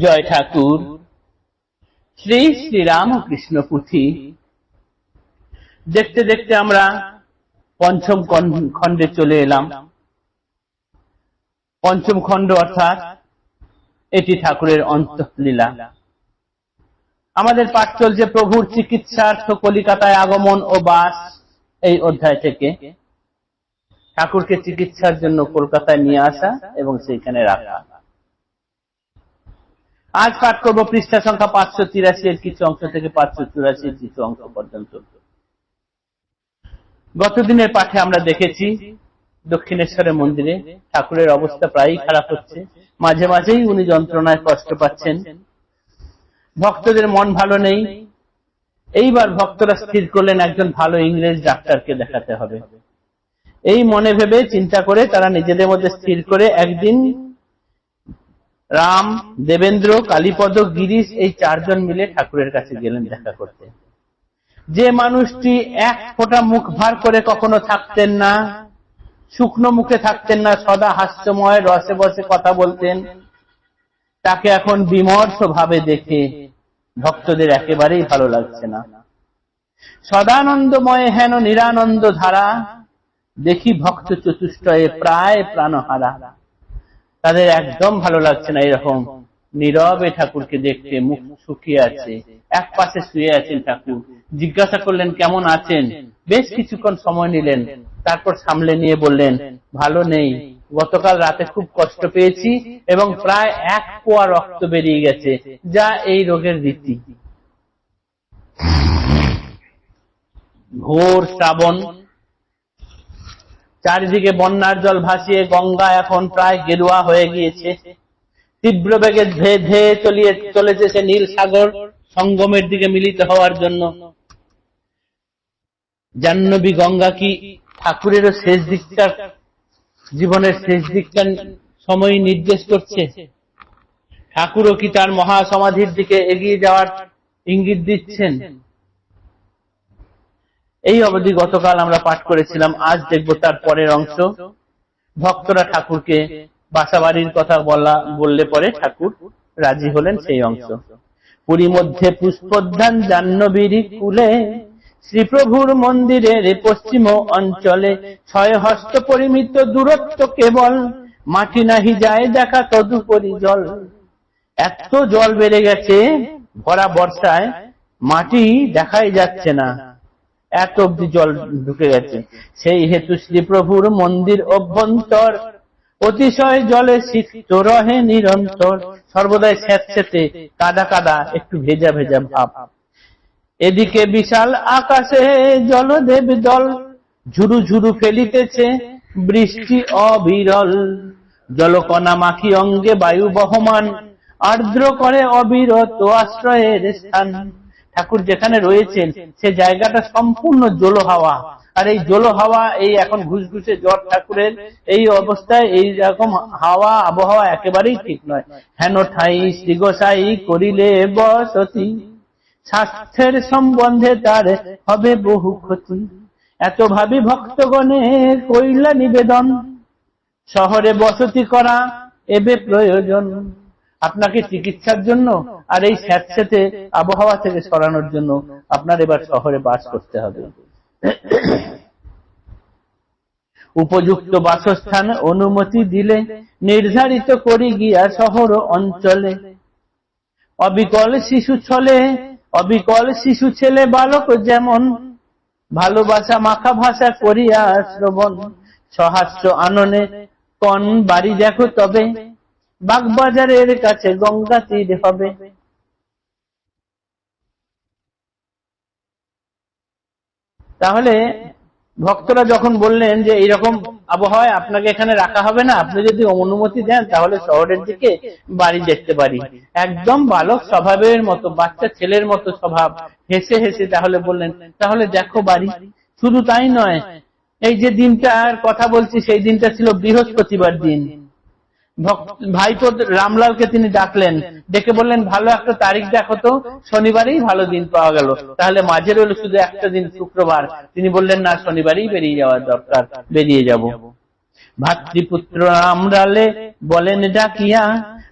জয় ঠাকুর। শ্রী শ্রী রামকৃষ্ণ পুঁথি দেখতে দেখতে আমরা পঞ্চম খণ্ডে চলে এলাম। পঞ্চম খণ্ড অর্থাৎ এটি ঠাকুরের অন্তঃলীলা। আমাদের পাঠ চলছে প্রভুর চিকিৎসার্থ কলিকাতায় আগমন ও বাস। এই অধ্যায় থেকে ঠাকুরকে চিকিৎসার জন্য কলকাতায় নিয়ে আসা এবং সেইখানে রাখা। আজ পাঠ করব পৃষ্ঠা সংখ্যা 583 এর কিছু অংশ থেকে 584 এর কিছু অংশ পর্যন্ত। গতদিনের পাঠে আমরা দেখেছি দক্ষিণেশ্বরের মন্দিরে ঠাকুরের অবস্থা প্রায়ই খারাপ হচ্ছে, মাঝে মাঝেই উনি যন্ত্রণায় কষ্ট পাচ্ছেন, ভক্তদের মন ভালো নেই। এইবার ভক্তরা স্থির করলেন একজন ভালো ইংরেজ ডাক্তারকে দেখাতে হবে। এই মনে ভেবে চিন্তা করে তারা নিজেদের মধ্যে স্থির করে একদিন রাম, দেবেন্দ্র, কালীপদ, গিরিশ এই চারজন মিলে ঠাকুরের কাছে গেলেন দেখা করতে। যে মানুষটি এক ফোঁটা মুখ ভার করে কখনো থাকতেন না, শুকনো মুখে থাকতেন না, সদা হাস্যময় রসে বসে কথা বলতেন, তাকে এখন বিমর্ষ ভাবে দেখে ভক্তদের একেবারেই ভালো লাগছে না। সদানন্দময় হেন নিরানন্দ ধারা দেখি ভক্ত চতুষ্টয়ে প্রায় প্রাণহারা। তাদের একদম ভালো লাগছে না এরকম নীরবে ঠাকুরকে দেখতে। মুখ শুকিয়ে আছে, এক পাশে শুয়ে আছেন ঠাকুর। জিজ্ঞাসা করলেন কেমন আছেন। বেশ কিছুক্ষণ সময় নিলেন, তারপর সামলে নিয়ে বললেন ভালো নেই, গতকাল রাতে খুব কষ্ট পেয়েছি এবং প্রায় 1 পোয়া রক্ত বেরিয়ে গেছে, যা এই রোগের রীতি। ঘোর শ্রাবণ, চারিদিকে বন্যার জল ভাসিয়ে গঙ্গা এখন প্রায় গেরুয়া হয়ে গিয়েছে। তীব্র বেগে ধেয়ে ধেয়ে চলেছে সে নীল সাগর সঙ্গমের দিকে মিলিত হওয়ার জন্য। জাহ্নবী গঙ্গা কি ঠাকুরেরও শেষ দিকটার, জীবনের শেষ দিকটার সময় নির্দেশ করছে? ঠাকুরও কি তার মহাসমাধির দিকে এগিয়ে যাওয়ার ইঙ্গিত দিচ্ছেন? এই অবধি গতকাল আমরা পাঠ করেছিলাম। আজ দেখব তার পরের অংশ। ভক্তরা ঠাকুরকে বাসাবাড়ির কথা বললে পরে ঠাকুর রাজি হলেন, সেই অংশ। পুরী মধ্যে পুষ্পোদ্যান জাহ্নবীর কুলে, শ্রীপ্রভুর মন্দিরের পশ্চিম অঞ্চলে 6 হস্ত পরিমিত দূরত্ব কেবল, মাটি নাহি যায় দেখা তদুপরি জল। এত জল বেড়ে গেছে ভরা বর্ষায়, মাটি দেখাই যাচ্ছে না, এত অব্দি জল ঢুকে গেছে। সেই হেতু শ্রীপ্রভুর মন্দির অভ্যন্তর অতিশয় জলে সিক্ত রহে নিরন্তর। সর্বদাই স্যাঁতস্যাঁতে কাদা কাদা, একটু ভেজা ভেজা ভাব। এদিকে বিশাল আকাশে জলদেব দল ঝুরু ঝুরু ফেলিতেছে বৃষ্টি অবিরল। জলকণা মাখি অঙ্গে বায়ু বহমান, আর্দ্র করে অবিরত আশ্রয়ের স্থান। ঠাকুর যেখানে রয়েছেন সে জায়গাটা সম্পূর্ণ জল হাওয়া। আর এই জল হাওয়া, এই এখন ঘুষঘুষে জ্বর ঠাকুরের, এই অবস্থায় এই রকম হাওয়া আবহাওয়া একেবারেই ঠিক নয়। হেন ঠাই শ্রীগোসাই করিলে বসতি, স্বাস্থ্যের সম্বন্ধে তার হবে বহু ক্ষতি। এত ভাবি ভক্তগণে কইলা নিবেদন, শহরে বসতি করা এবে প্রয়োজন। আপনাকে চিকিৎসার জন্য আর এই স্যাঁতস্যাঁতে আবহাওয়া থেকে সরানোর জন্য আপনার এবার শহরে বাস করতে হবে। উপযুক্ত বাসস্থান অনুমতি দিলে নির্ধারিত করি গিয়া শহর অঞ্চলে। অবিকল শিশু ছেলে বালক যেমন, ভালোবাসা মাখা ভাষা করিয়া শ্রবণ। সহাস্য আননে কন বাড়ি দেখো তবে, বাগবাজারের কাছে গঙ্গা তীর হবে। তাহলে ভক্তরা যখন বললেন যে এইরকম আবহাওয়ায় আপনাকে এখানে রাখা হবে না, আপনি যদি অনুমতি দেন তাহলে শহরের দিকে বাড়ি দেখতে পারি। একদম বালক স্বভাবের মতো, বাচ্চা ছেলের মতো স্বভাব, হেসে হেসে তাহলে বললেন তাহলে দেখো বাড়ি। শুধু তাই নয়, এই যে দিনটার কথা বলছি সেই দিনটা ছিল বৃহস্পতিবার দিন। ভাইপো রামলালকে তিনি ডাকলেন, ডেকে বললেন ভালো একটা তারিখ দেখো তো, শনিবারেই ভালো দিন পাওয়া গেল, তাহলে মাঝের হলো শুধু একটা দিন শুক্রবার। তিনি বললেন না, শনিবারেই বেরিয়ে যাওয়া দরকার, বেরিয়ে যাব। ভাতৃপুত্র রামলালে বলেন ডাকিয়া,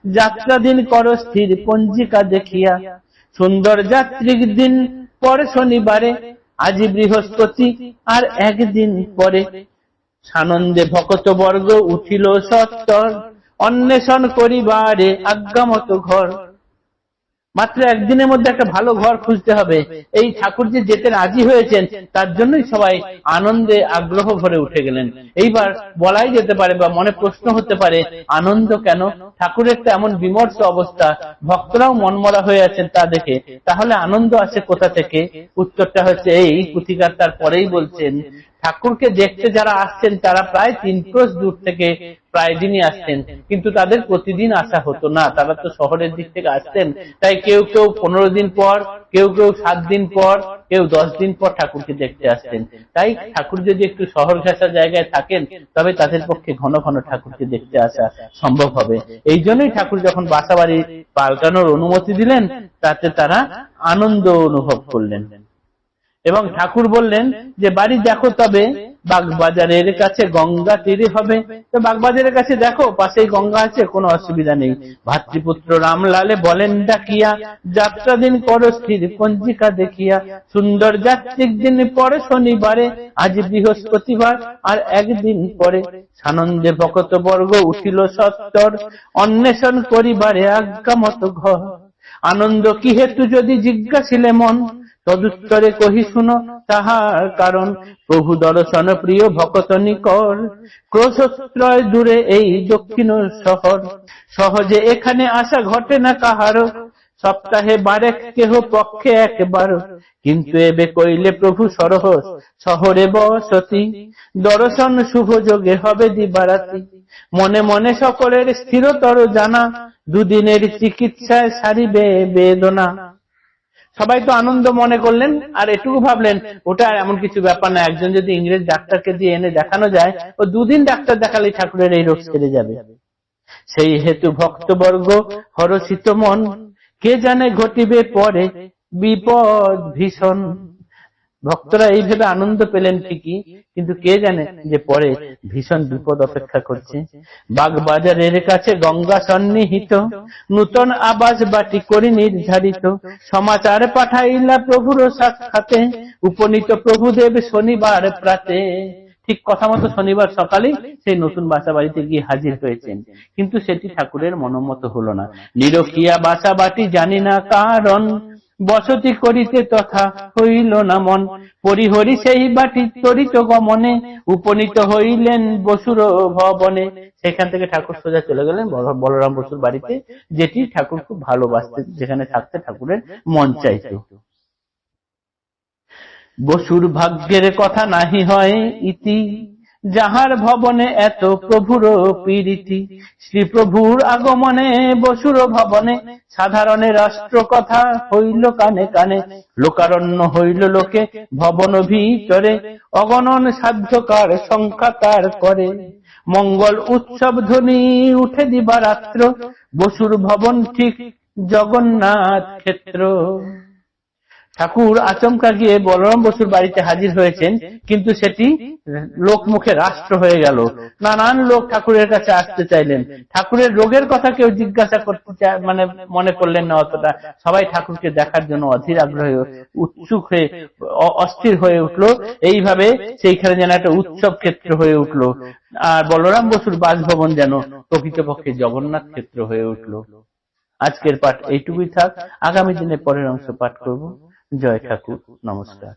যাত্রা দিন কর স্থির পঞ্জিকা দেখিয়া, সুন্দর যাত্রিক দিন পরে শনিবারে, আজি বৃহস্পতি আর একদিন পরে, সানন্দে ভকত বর্গ উঠিল সত্তর, অন্বেষণ করিবারে আজ্ঞামত ঘর। মাত্র একদিনের মধ্যে একটা ভালো ঘর খুঁজতে হবে, এই ঠাকুর যে যেতে রাজি হয়েছেন তার জন্যই সবাই আনন্দে আগ্রহ ভরে উঠে গেলেন। এইবার বলাই যেতে পারে বা মনে প্রশ্ন হতে পারে, আনন্দ কেন? ঠাকুরের তো এমন বিমর্ষ অবস্থা, ভক্তরাও মনমরা হয়ে আছেন তা দেখে, তাহলে আনন্দ আসে কোথা থেকে? উত্তরটা হচ্ছে এই, পুথিকার তার পরেই বলছেন, ঠাকুরকে দেখতে যারা আসছেন তারা প্রায় 3 ক্রোশ দূর থেকে প্রায় দিনই আসতেন, কিন্তু তাদের প্রতিদিন আসা হতো না, তারা তো শহরের দিক থেকে আসতেন। তাই কেউ কেউ 15 দিন পর, কেউ কেউ 7 দিন পর, কেউ 10 দিন পর ঠাকুরকে দেখতে আসতেন। তাই ঠাকুর যদি একটু শহর ঘেঁষা জায়গায় থাকেন তবে তাদের পক্ষে ঘন ঘন ঠাকুরকে দেখতে আসা সম্ভব হবে। এই জন্যই ঠাকুর যখন বাসাবাড়ি পাল্টানোর অনুমতি দিলেন তাতে তারা আনন্দ অনুভব করলেন। এবং ঠাকুর বললেন যে বাড়ি দেখো তবে বাগবাজারের কাছে গঙ্গা তীরে হবে। তো বাগবাজারের কাছে দেখো, পাশেই গঙ্গা আছে, কোনো অসুবিধা নেই। ভাতৃপুত্র রামলালে বলেন ডাকিয়া, যাত্রা দিন করো স্থির পঞ্জিকা দেখিয়া, সুন্দর যাত্রিক দিন পরে শনিবারে, আজ বৃহস্পতিবার আর একদিন পরে, সানন্দে ভকত বর্গ উঠিল সত্তর, অন্বেষণ করিবারে আজ্ঞামত ঘর। আনন্দ কি হেতু যদি জিজ্ঞাসিলে মন, তদুত্তরে কহি শুনো তাহার কারণ, প্রভু দর্শন প্রিয় ভকত নিকর, ক্রোশত্রয় দূরে এই দক্ষিণ শহর, সহজে এখানে আসা ঘটে না কাহারো, সপ্তাহে বারেক কেহ পক্ষে একবার, কিন্তু এবে কইলে প্রভু সরহস শহরে বসতি, দর্শন শুভ যোগে হবে দিবারাতি, মনে মনে সকলের স্থিরতর জানা, দুদিনের চিকিৎসায় সারিবে বেদনা। সবাই তো আনন্দ মনে করলেন, আর এটুকু ভাবলেন ওটা এমন কিছু ব্যাপার না, একজন যদি ইংরেজ ডাক্তারকে দিয়ে এনে দেখানো যায়, ও 2 দিন ডাক্তার দেখালেই ঠাকুরের এই রোগ সেরে যাবে। সেই হেতু ভক্তবর্গ হরষিত মন, কে জানে ঘটিবে পরে বিপদ ভীষণ। ভক্তরা এই ভেবে আনন্দ পেলেন ঠিকই, কিন্তু কে জানে যে পরে ভীষণ বিপদ অপেক্ষা করছে। বাগবাজারের কাছে গঙ্গা সন্নিহিত, নূতন আবাস বাটি করি নির্ধারিত, সমাচার পাঠাইলা প্রভুর সাক্ষাতে, উপনীত প্রভুদেব শনিবার প্রাতে। ঠিক কথা মতো শনিবার সকালেই সেই নতুন বাসা বাড়িতে গিয়ে হাজির হয়েছেন, কিন্তু সেটি ঠাকুরের মনোমত হলো না। নিরখিয়া বাসা বাটি জানি না কারণ, বসতি করিতে তথা হইল না মন, পরিহরি সেই বাটি তরিত গমনে, উপনীত হইলেন বসুর ভবনে। সেখান থেকে ঠাকুর সোজা চলে গেলেন বলরাম বসুর বাড়িতে, যেটি ঠাকুর খুব ভালোবাসতেন, যেখানে থাকতে ঠাকুরের মন চাইত। বসুর ভাগ্যের কথা নাহি হয় ইতি, যাহার ভবনে এত প্রভুর প্রীতি, শ্রী প্রভুর আগমনে বসুর ভবনে, সাধারণে রাষ্ট্র কথা হইল কানে কানে, লোকারণ্য হইল লোকে ভবন ভিতরে, অগণন সাধ্যকার সংখ্যা তার করে, মঙ্গল উৎসব ধ্বনি উঠে দিবারাত্র, বসুর ভবন ঠিক জগন্নাথ ক্ষেত্র। ঠাকুর আচমকা গিয়ে বলরাম বসুর বাড়িতে হাজির হয়েছেন, কিন্তু সেটি লোকমুখে রাষ্ট্র হয়ে গেল। নানান লোক ঠাকুরের কাছে আসতে চাইলেন, ঠাকুরের রোগের কথা কেউ জিজ্ঞাসা করতে চায় মনে করলেন না অতটা। সবাই ঠাকুরকে দেখার জন্য অধীর আগ্রহে উৎসুক হয়ে অস্থির হয়ে উঠলো। এইভাবে সেইখানে যেন একটা উৎসব ক্ষেত্র হয়ে উঠলো, আর বলরাম বসুর বাসভবন যেন প্রকৃতপক্ষে জগন্নাথ ক্ষেত্র হয়ে উঠলো। আজকের পাঠ এইটুকুই থাক, আগামী দিনে পরের অংশ পাঠ করব। জয় ঠাকুর, নমস্কার।